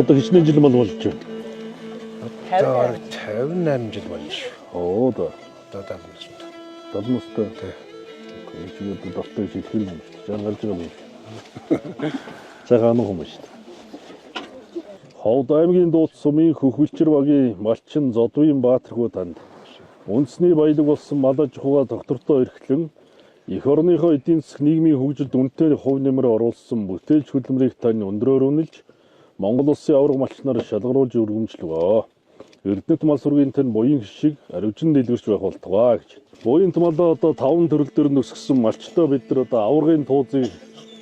Одоо хичнээн жил бол болж байна. 58 жил болж. Оо да. Одоо 70 настай. 70 настай. Тэг. Чигээр дотор жил хэл юм шүү дээ. Жан гарч байгаа юм. Цагаан хүмүүс шүү дээ. Ховд аймгийн дууц сумын Хөхвөлчир багийн малчин Зодвын Баатархуу танд үндэсний баялаг болсон мал аж ахуйга доктортой эрхлэн эх орныхоо эдийн засаг нийгмийн хөгжилд үнэтэй хувь нэмэр оруулсан бүтээлч хөдөлмөрийг тань өндрөөр үнэлж Монгол улсын авраг малчнаар шалгаруулж өргөмжлөгөө. Эрдэнэт мал сургийн тань буян шиг аривжин дэлгэрч байх болтугай гэж. Буян малаа одоо 5 төрөл төр нөсгсөн малчтай бид нар одоо аврагын туузыг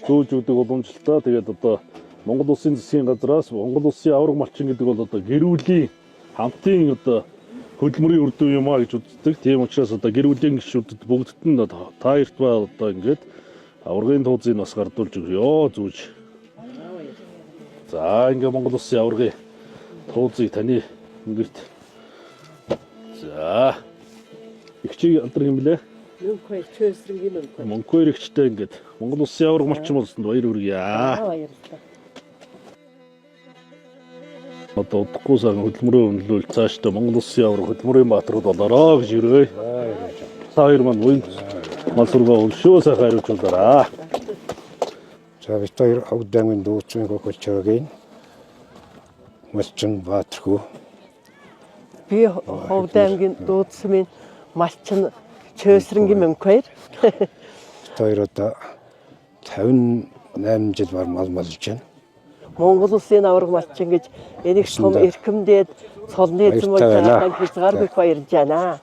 зөөж өгдөг уламжлалтаа тэгээд одоо Монгол улсын засгийн газраас Монгол улсын авраг малчин гэдэг бол одоо гэр бүлийн хамтын одоо хөдөлмөрийн үр дүн юм а гэж үздэг. Тийм учраас одоо гэр бүлийн гишүүдэд бүгдд нь таярт ба одоо ингээд аврагын туузыг бас гардуулж өгөө зүүж. За ингээ Монгол улсын аврагын туузыг таны ингэрт. За. Игчийг алдар юм блэ? Мөнхөөр чөөсрөнгийн мөнхөөр. Мөнхөөр игчтэй ингээд Монгол улсын авраг малчин болсонд баяр хүргэе. Баярлалаа. Одоо удахгүй сайн хөдөлмөрөө үнэлүүл цаашдаа Монгол улсын авраг хөдөлмөрийн баатарууд болоорой гэж өргөе. Та хоёр маань буян мал сургаа өвшөө сайхан хариуцуулаарай. За бид хоёр Ховд аймгийн дууцын Хөхвөлчирийн малчин Баатархуу. Би Ховд аймгийн дууцсмын малчин чөөсрөнгийн мөнхөөр. Тэр одоо 58 жил бар мал малж байна. Монгол улсын авраг малчин гэж энийг том эрхэмдээд цолны эзэн болж байгаа хязгааргүй баярлж байна.